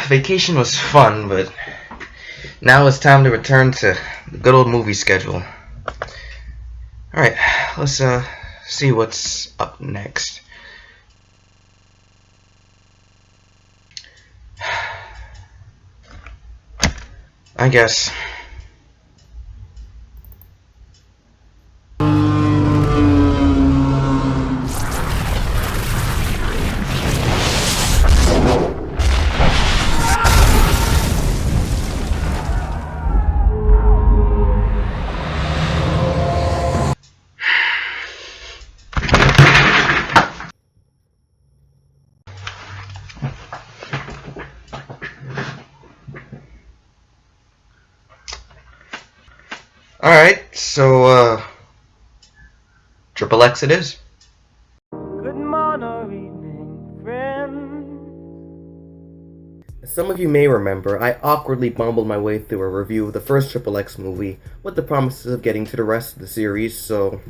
Vacation was fun, but now it's time to return to the good old movie schedule. Alright, let's see what's up next. I guess. Alright, so, Triple X it is. Good morning, evening, friend. As some of you may remember, I awkwardly bumbled my way through a review of the first Triple X movie with the promises of getting to the rest of the series, so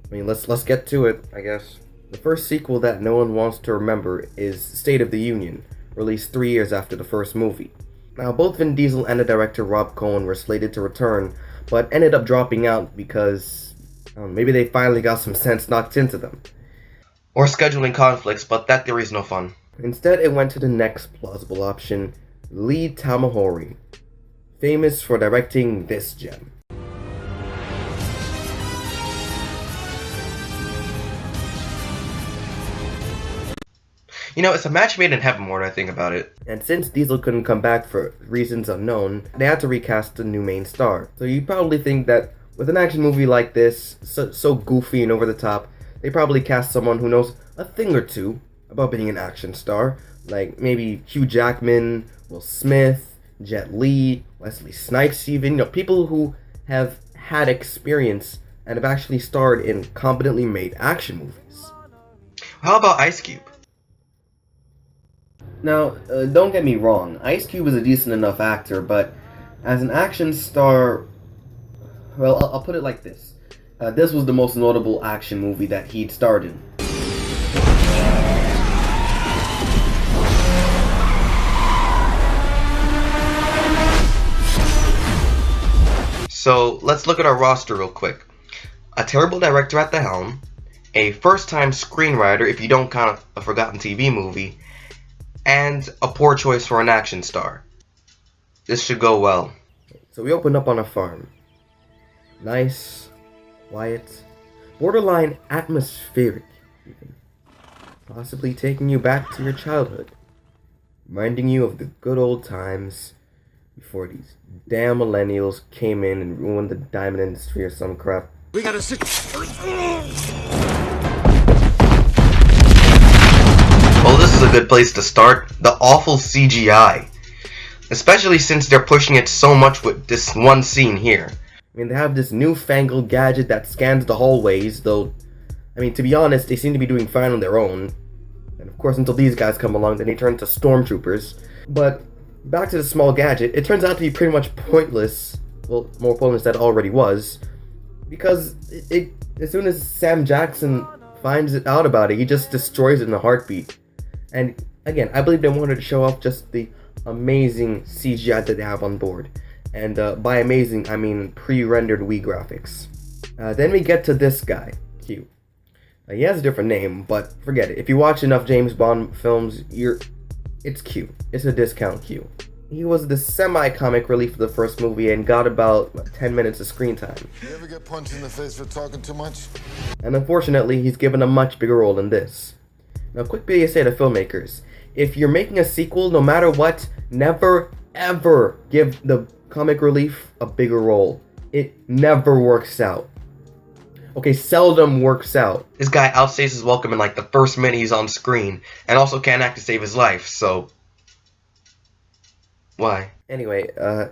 let's get to it, I guess. The first sequel that no one wants to remember is State of the Union, released 3 years after the first movie. Now, both Vin Diesel and the director Rob Cohen were slated to return, but ended up dropping out because maybe they finally got some sense knocked into them. Or scheduling conflicts, but that theory's no fun. Instead, it went to the next plausible option, Lee Tamahori, famous for directing this gem. You know, it's a match made in heaven more than I think about it. And since Diesel couldn't come back for reasons unknown, they had to recast a new main star. So you probably think that with an action movie like this, so goofy and over the top, they probably cast someone who knows a thing or two about being an action star, like maybe Hugh Jackman, Will Smith, Jet Li, Wesley Snipes even, people who have had experience and have actually starred in competently made action movies. How about Ice Cube? Now, don't get me wrong, Ice Cube is a decent enough actor, but as an action star, well, I'll put it like this. This was the most notable action movie that he'd starred in. So, let's look at our roster real quick. A terrible director at the helm, a first-time screenwriter if you don't count a forgotten TV movie, and a poor choice for an action star. This should go well. So we opened up on a farm. Nice, quiet, borderline atmospheric, even. Possibly taking you back to your childhood. Reminding you of the good old times before these damn millennials came in and ruined the diamond industry or some crap. We gotta sit. Well, this is a good place to start. The awful CGI. Especially since they're pushing it so much with this one scene here. They have this newfangled gadget that scans the hallways, though, to be honest, they seem to be doing fine on their own. And of course, until these guys come along, then they turn into stormtroopers. But back to the small gadget, it turns out to be pretty much pointless. Well, more pointless than it already was. Because as soon as Sam Jackson finds it out about it, he just destroys it in a heartbeat. And again, I believe they wanted to show off just the amazing CGI that they have on board. And by amazing, I mean pre-rendered Wii graphics. Then we get to this guy, Q. He has a different name, but forget it. If you watch enough James Bond films, it's Q. It's a discount Q. He was the semi-comic relief of the first movie and got about 10 minutes of screen time. You ever get punched in the face for talking too much? And unfortunately, he's given a much bigger role in this. Now, quick PSA to filmmakers. If you're making a sequel, no matter what, never, ever give the comic relief a bigger role. It never works out. Okay, seldom works out. This guy outstays his welcome in like the first minute he's on screen, and also can't act to save his life, so... Why? Anyway,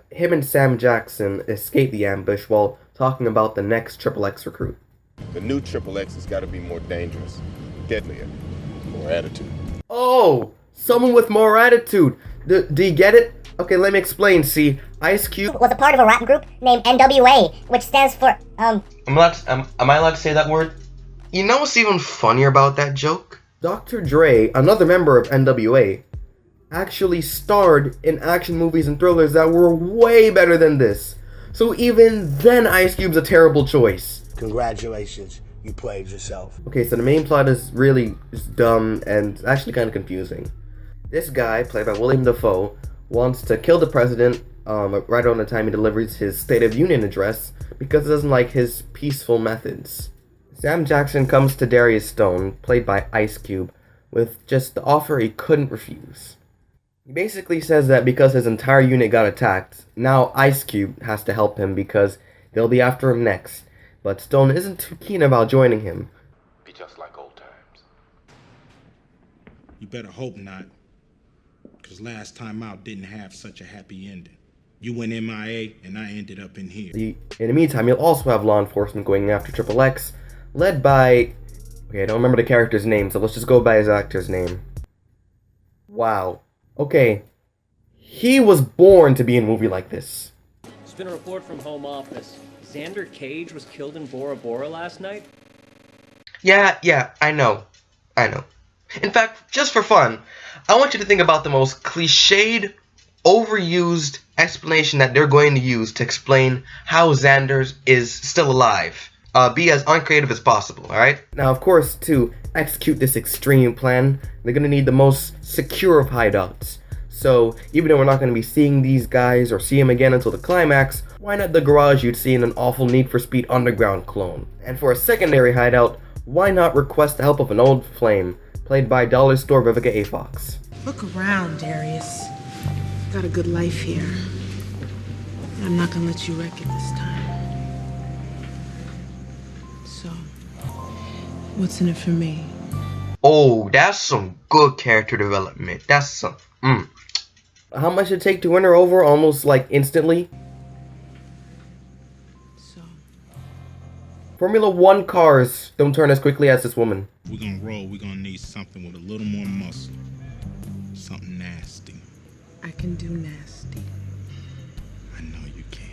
him and Sam Jackson escape the ambush while talking about the next Triple X recruit. The new Triple X has got to be more dangerous, deadlier, more attitude. Oh, someone with more attitude. Do you get it? Okay, let me explain. See, Ice Cube was a part of a rap group named NWA, which stands for, Am I allowed to say that word? You know what's even funnier about that joke? Dr. Dre, another member of NWA, actually starred in action movies and thrillers that were way better than this. So even then, Ice Cube's a terrible choice. Congratulations, you played yourself. Okay, so the main plot is really just dumb and actually kind of confusing. This guy, played by William Dafoe, wants to kill the president right around the time he delivers his State of Union address because he doesn't like his peaceful methods. Sam Jackson comes to Darius Stone, played by Ice Cube, with just the offer he couldn't refuse. He basically says that because his entire unit got attacked, now Ice Cube has to help him because they'll be after him next, but Stone isn't too keen about joining him. Be just like old times. You better hope not, because last time out didn't have such a happy ending. You went MIA, and I ended up in here. In the meantime, you'll also have law enforcement going after Triple X, led by... Okay, I don't remember the character's name, so let's just go by his actor's name. Wow. Okay. He was born to be in a movie like this. There's been a report from Home Office. Xander Cage was killed in Bora Bora last night? Yeah, I know. In fact, just for fun, I want you to think about the most cliched, overused explanation that they're going to use to explain how Xander is still alive. Be as uncreative as possible, alright? Now, of course, to execute this extreme plan, they're going to need the most secure of hideouts. So, even though we're not going to be seeing these guys or see them again until the climax, why not the garage you'd see in an awful Need for Speed Underground clone? And for a secondary hideout, why not request the help of an old flame, played by Dollar Store Vivica A. Fox? Look around, Darius. Got a good life here. I'm not gonna let you wreck it this time. So, what's in it for me? Oh, that's some good character development. That's some... How much did it take to win her over almost like instantly? So, Formula 1 cars don't turn as quickly as this woman. We're gonna roll, we're gonna need something with a little more muscle. Something nasty. I can do nasty. I know you can.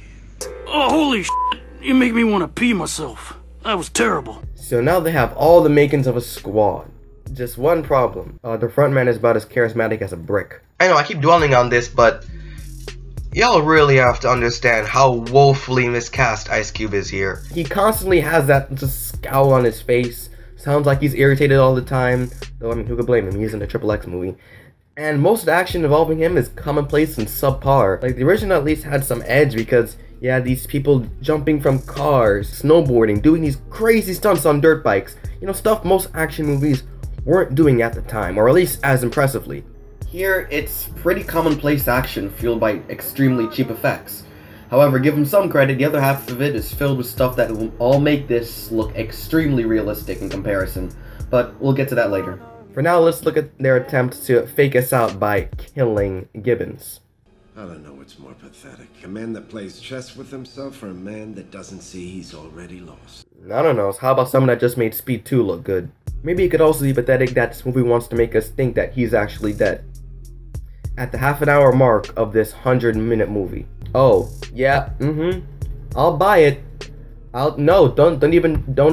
Oh, holy shit. You make me want to pee myself. That was terrible. So now they have all the makings of a squad. Just one problem. The frontman is about as charismatic as a brick. I know, I keep dwelling on this, but y'all really have to understand how woefully miscast Ice Cube is here. He constantly has that just scowl on his face. Sounds like he's irritated all the time. Though, I mean, who could blame him? He's in a Triple X movie. And most of the action involving him is commonplace and subpar. Like, the original at least had some edge because you had these people jumping from cars, snowboarding, doing these crazy stunts on dirt bikes. You know, stuff most action movies weren't doing at the time, or at least as impressively. Here, it's pretty commonplace action fueled by extremely cheap effects. However, give them some credit, the other half of it is filled with stuff that will all make this look extremely realistic in comparison, but we'll get to that later. For now, let's look at their attempt to fake us out by killing Gibbons. I don't know what's more pathetic, a man that plays chess with himself or a man that doesn't see he's already lost. I don't know, how about someone that just made Speed 2 look good? Maybe it could also be pathetic that this movie wants to make us think that he's actually dead. At the half-an-hour mark of this 100-minute movie. Oh, yeah, I'll buy it. Don't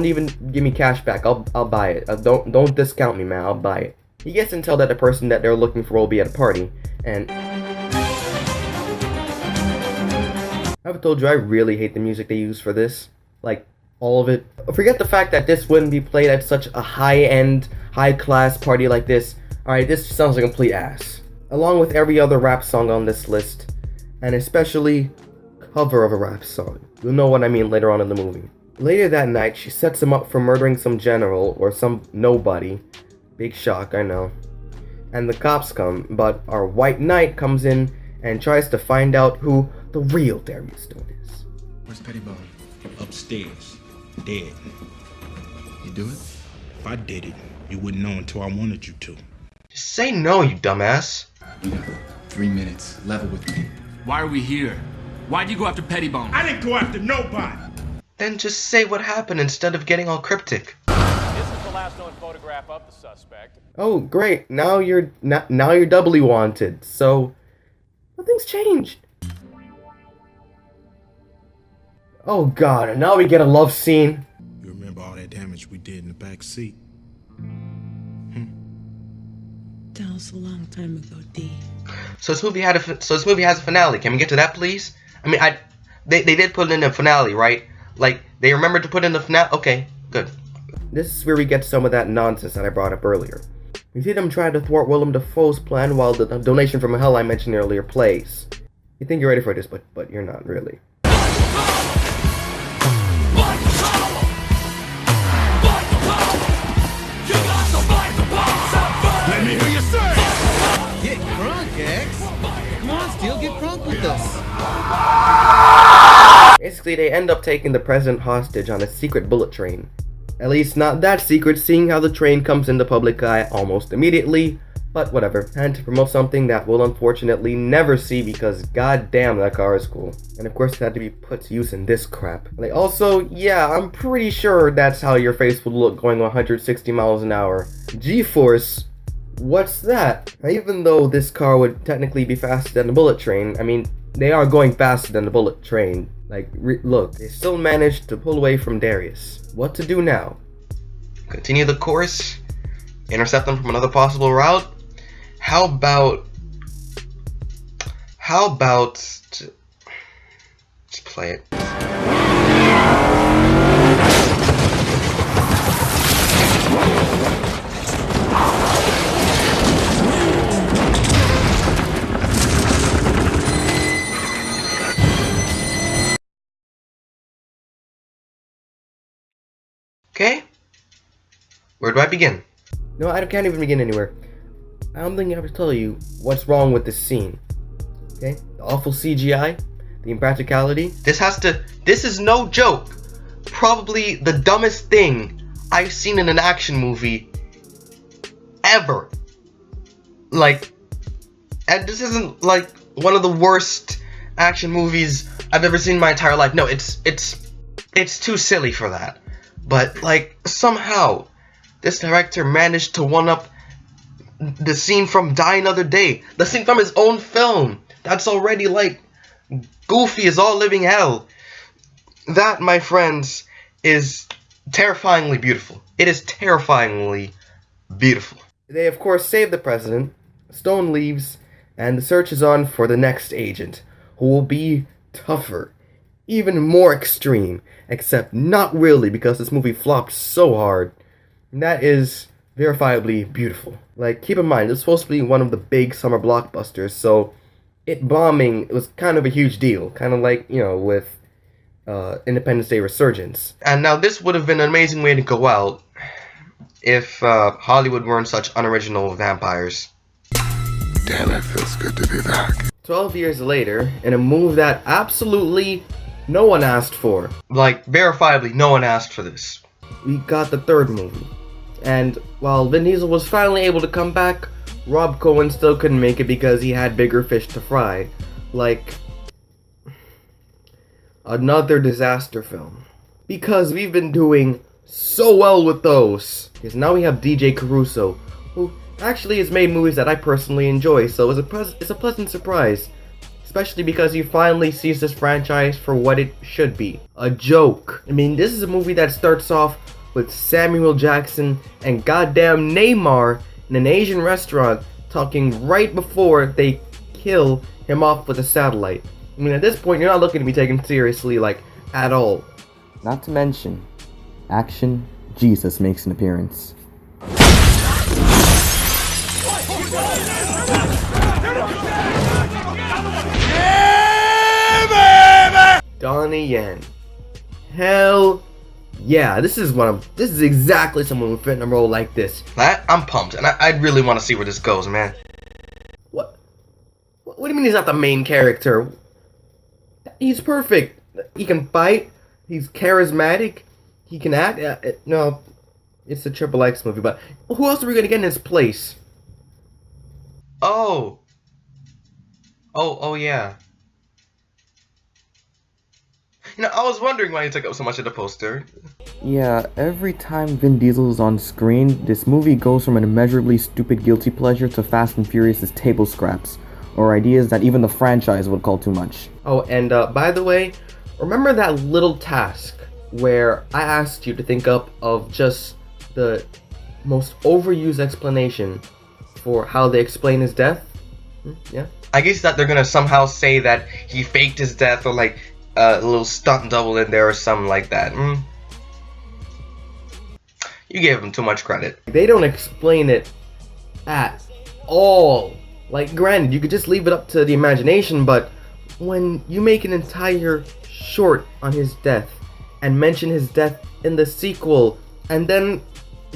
even give me cash back. I'll buy it. Don't discount me, man. I'll buy it. He gets intel that the person that they're looking for will be at a party, and I've told you I really hate the music they use for this. Like, all of it. Forget the fact that this wouldn't be played at such a high-end, high-class party like this. Alright, this sounds like complete ass. Along with every other rap song on this list, and especially cover of a rap song. You'll know what I mean later on in the movie. Later that night, she sets him up for murdering some general or some nobody. Big shock, I know. And the cops come, but our white knight comes in and tries to find out who the real Darius Stone is. Where's Pettibone? Upstairs. Dead. You do it? If I did it, you wouldn't know until I wanted you to. Just say no, you dumbass. You got 3 minutes. Level with me. Why are we here? Why'd you go after Pettibone? I didn't go after nobody! Then just say what happened instead of getting all cryptic. This is the last known photograph of the suspect. Oh, great. Now you're doubly wanted. So nothing's changed. Oh god, and now we get a love scene. You remember all that damage we did in the back seat? That was a long time ago, D. So this movie has a finale. Can we get to that, please? I mean, they did put in a finale, right? Like, they remembered to put in the finale. Okay, good. This is where we get some of that nonsense that I brought up earlier. We see them trying to thwart Willem Dafoe's plan while the donation from hell I mentioned earlier plays. You think you're ready for this, but you're not really. Let me hear you say! Get crunk, X! Come on, still get crunk with us! Basically, they end up taking the president hostage on a secret bullet train. At least not that secret, seeing how the train comes into public eye almost immediately, but whatever. And to promote something that we'll unfortunately never see because goddamn that car is cool. And of course it had to be put to use in this crap. Like, also, yeah, I'm pretty sure that's how your face would look going 160 miles an hour. G-force? What's that? Now, even though this car would technically be faster than the bullet train, I mean, they are going faster than the bullet train. Like, look, they still managed to pull away from Darius. What to do now? Continue the course? Intercept them from another possible route? How about just play it? Okay, where do I begin? No, I can't even begin anywhere. I don't think I have to tell you what's wrong with this scene. Okay? The awful CGI, the impracticality. This is no joke. Probably the dumbest thing I've seen in an action movie ever. Like, and this isn't like one of the worst action movies I've ever seen in my entire life. No, it's too silly for that. But like, somehow this director managed to one-up the scene from Die Another Day, the scene from his own film that's already like goofy as all living hell. That, my friends, is terrifyingly beautiful. It is terrifyingly beautiful. They of course save the president, Stone leaves, and the search is on for the next agent, who will be tougher, even more extreme, except not really because this movie flopped so hard. And that is verifiably beautiful. Like, keep in mind, it's supposed to be one of the big summer blockbusters, so it bombing was kind of a huge deal. Kind of like, you know, with Independence Day Resurgence. And now this would have been an amazing way to go out if Hollywood weren't such unoriginal vampires. Damn, it feels good to be back. 12 years later, in a move that absolutely no one asked for. Like, verifiably, no one asked for this. We got the third movie. And while Vin Diesel was finally able to come back, Rob Cohen still couldn't make it because he had bigger fish to fry. Like, another disaster film. Because we've been doing so well with those. Because now we have DJ Caruso, who actually has made movies that I personally enjoy, so it's a pleasant surprise. Especially because he finally sees this franchise for what it should be. A joke. I mean, this is a movie that starts off with Samuel Jackson and goddamn Neymar in an Asian restaurant talking right before they kill him off with a satellite. I mean, at this point, you're not looking to be taken seriously, like, at all. Not to mention, Action Jesus makes an appearance. Donnie Yen. Hell yeah, this is exactly someone who fit in a role like this. I'm pumped, and I really want to see where this goes, man. What do you mean he's not the main character? He's perfect. He can fight, he's charismatic, he can act. No, it's a Triple X movie, but who else are we gonna get in his place? Oh yeah. You know, I was wondering why he took up so much of the poster. Yeah, every time Vin Diesel is on screen, this movie goes from an immeasurably stupid guilty pleasure to Fast and Furious' table scraps, or ideas that even the franchise would call too much. Oh, and by the way, remember that little task where I asked you to think up of just the most overused explanation for how they explain his death. Yeah. I guess that they're gonna somehow say that he faked his death, or like a little stunt double in there or something like that. You gave him too much credit. They don't explain it at all. Like, granted, you could just leave it up to the imagination, but when you make an entire short on his death and mention his death in the sequel and then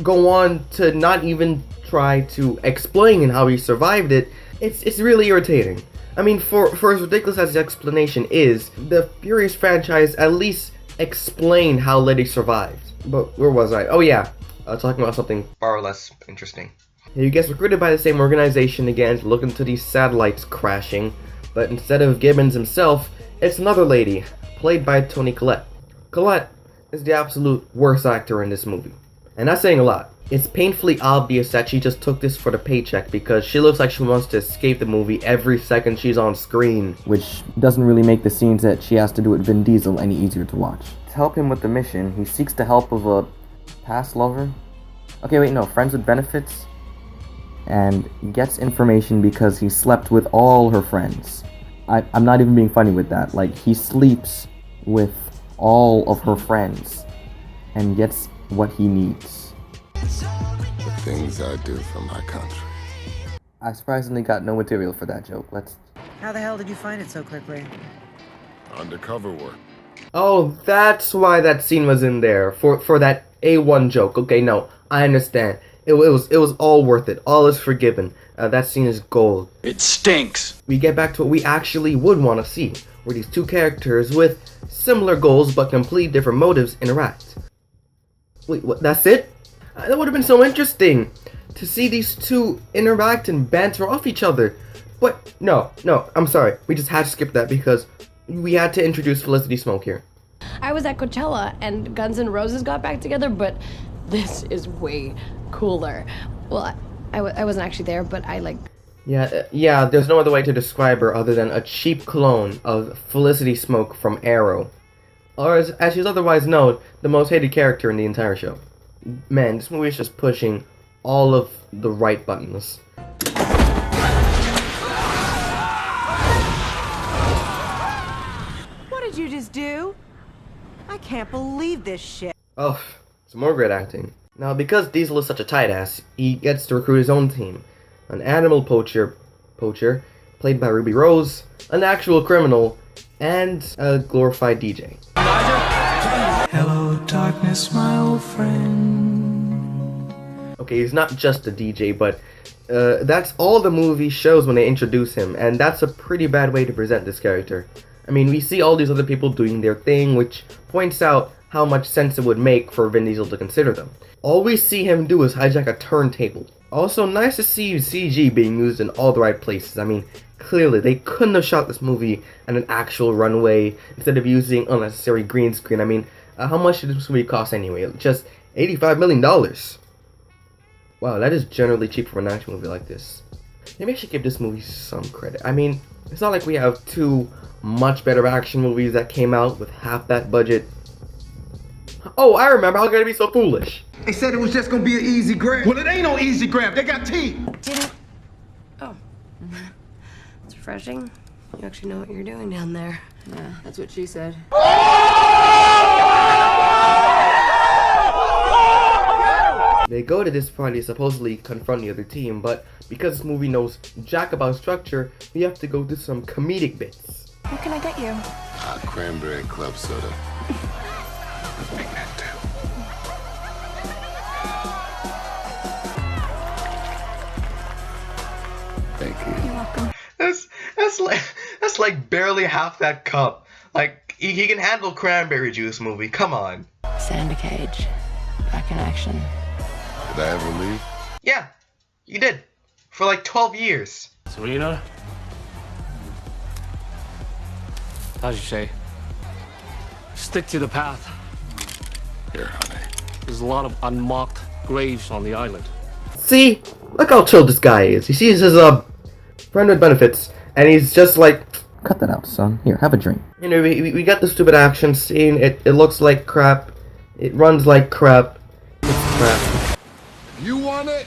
go on to not even try to explain how he survived it, it's really irritating. I mean, for as ridiculous as the explanation is, the Furious franchise at least explained how Letty survived. But where was I? Oh yeah, talking about something far less interesting. He gets recruited by the same organization again to look into these satellites crashing, but instead of Gibbons himself, it's another lady, played by Toni Collette. Collette is the absolute worst actor in this movie, and that's saying a lot. It's painfully obvious that she just took this for the paycheck because she looks like she wants to escape the movie every second she's on screen, which doesn't really make the scenes that she has to do with Vin Diesel any easier to watch. To help him with the mission, he seeks the help of a past lover. Okay, wait, no, friends with benefits. And gets information because he slept with all her friends. I'm not even being funny with that. Like, he sleeps with all of her friends and gets what he needs. The things I do for my country. I surprisingly got no material for that joke. How the hell did you find it so quickly? Undercover work. Oh, that's why that scene was in there. For that A1 joke. Okay, no, I understand. It was all worth it. All is forgiven. That scene is gold. It stinks. We get back to what we actually would want to see, where these two characters with similar goals but completely different motives interact. Wait, what? That's it? That would have been so interesting to see these two interact and banter off each other. But no, I'm sorry. We just had to skip that because we had to introduce Felicity Smoke here. I was at Coachella and Guns N' Roses got back together, but this is way cooler. Well, I wasn't actually there, but I like... Yeah, there's no other way to describe her other than a cheap clone of Felicity Smoke from Arrow. Or as she's otherwise known, the most hated character in the entire show. Man, this movie is just pushing all of the right buttons. What did you just do? I can't believe this shit. Oh, some more great acting. Now, because Diesel is such a tight ass, he gets to recruit his own team. An animal poacher, played by Ruby Rose, an actual criminal, and a glorified DJ. Hello, darkness, my old friend. Okay, he's not just a DJ, but that's all the movie shows when they introduce him, and that's a pretty bad way to present this character. I mean, we see all these other people doing their thing, which points out how much sense it would make for Vin Diesel to consider them. All we see him do is hijack a turntable. Also, nice to see CG being used in all the right places. I mean, clearly, they couldn't have shot this movie on an actual runway instead of using unnecessary green screen. I mean, how much did this movie cost anyway? Just $85 million. Wow, that is generally cheap for an action movie like this. Maybe I should give this movie some credit. I mean, it's not like we have two much better action movies that came out with half that budget. Oh, I remember. How could I be so foolish? They said it was just gonna be an easy grab. Well, it ain't no easy grab. They got teeth. Oh. It's refreshing. You actually know what you're doing down there. Yeah, that's what she said. They go to this party to supposedly confront the other team, but because this movie knows jack about structure, we have to go through some comedic bits. What can I get you? Cranberry club soda. Bring that too. Thank you. You're welcome. That's like barely half that cup. Like he can handle cranberry juice movie. Come on. Xander Cage, back in action. Did I ever leave? Yeah, you did. For like 12 years. Serena? How'd you say? Stick to the path. Here, honey. There's a lot of unmarked graves on the island. See? Look how chill this guy is. He sees his friend with benefits, and he's just like, cut that out, son. Here, have a drink. You know, we got the stupid action scene. It looks like crap. It runs like crap. It's crap. You want it?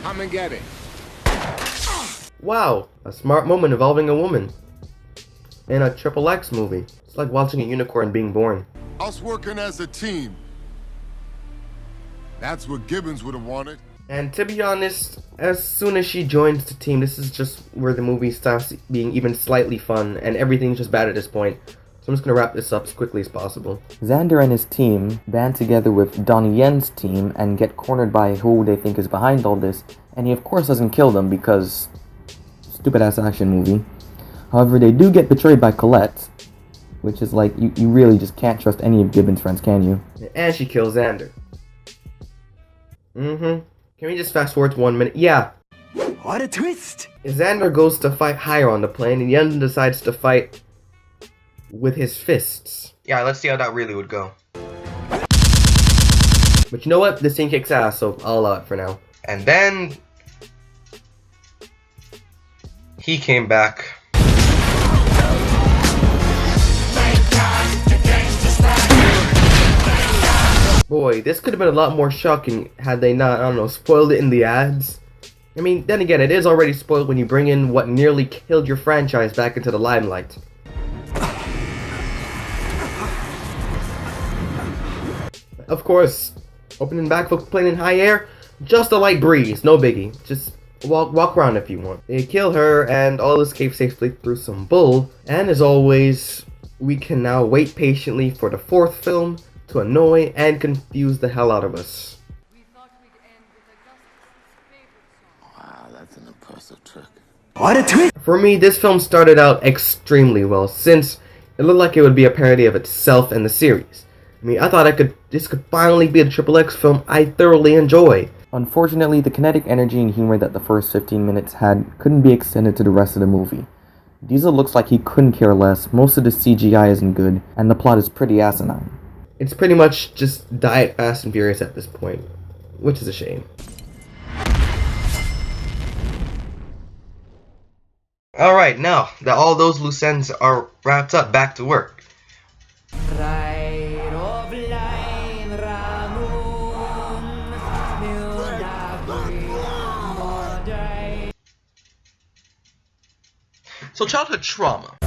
Come and get it. Wow, a smart moment involving a woman. In a Triple X movie. It's like watching a unicorn being born. Us working as a team. That's what Gibbons would have wanted. And to be honest, as soon as she joins the team, this is just where the movie starts being even slightly fun, and everything's just bad at this point. So I'm just gonna wrap this up as quickly as possible. Xander and his team band together with Donnie Yen's team and get cornered by who they think is behind all this, and he of course doesn't kill them because stupid ass action movie. However, they do get betrayed by Colette, which is like, you really just can't trust any of Gibbons' friends, can you? And she kills Xander. Can we just fast forward to 1 minute? Yeah. What a twist! Xander goes to fight higher on the plane, and Yen decides to fight with his fists. Yeah, let's see how that really would go. But you know what? This thing kicks ass, so I'll allow it for now. And then he came back. Boy, this could have been a lot more shocking had they not, I don't know, spoiled it in the ads. I mean, then again, it is already spoiled when you bring in what nearly killed your franchise back into the limelight. Of course, opening backflip plane in high air, just a light breeze, no biggie. Just walk around if you want. They kill her, and all escape safely through some bull. And as always, we can now wait patiently for the fourth film to annoy and confuse the hell out of us. Wow, that's an impressive trick. What a twist! For me, this film started out extremely well, since it looked like it would be a parody of itself and the series. I mean, I thought this could finally be a Triple X film I thoroughly enjoy. Unfortunately, the kinetic energy and humor that the first 15 minutes had couldn't be extended to the rest of the movie. Diesel looks like he couldn't care less, most of the CGI isn't good, and the plot is pretty asinine. It's pretty much just Diet Fast and Furious at this point, which is a shame. Alright, now that all those loose ends are wrapped up, back to work. So childhood trauma.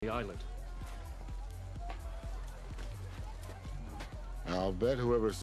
The island. I'll bet whoever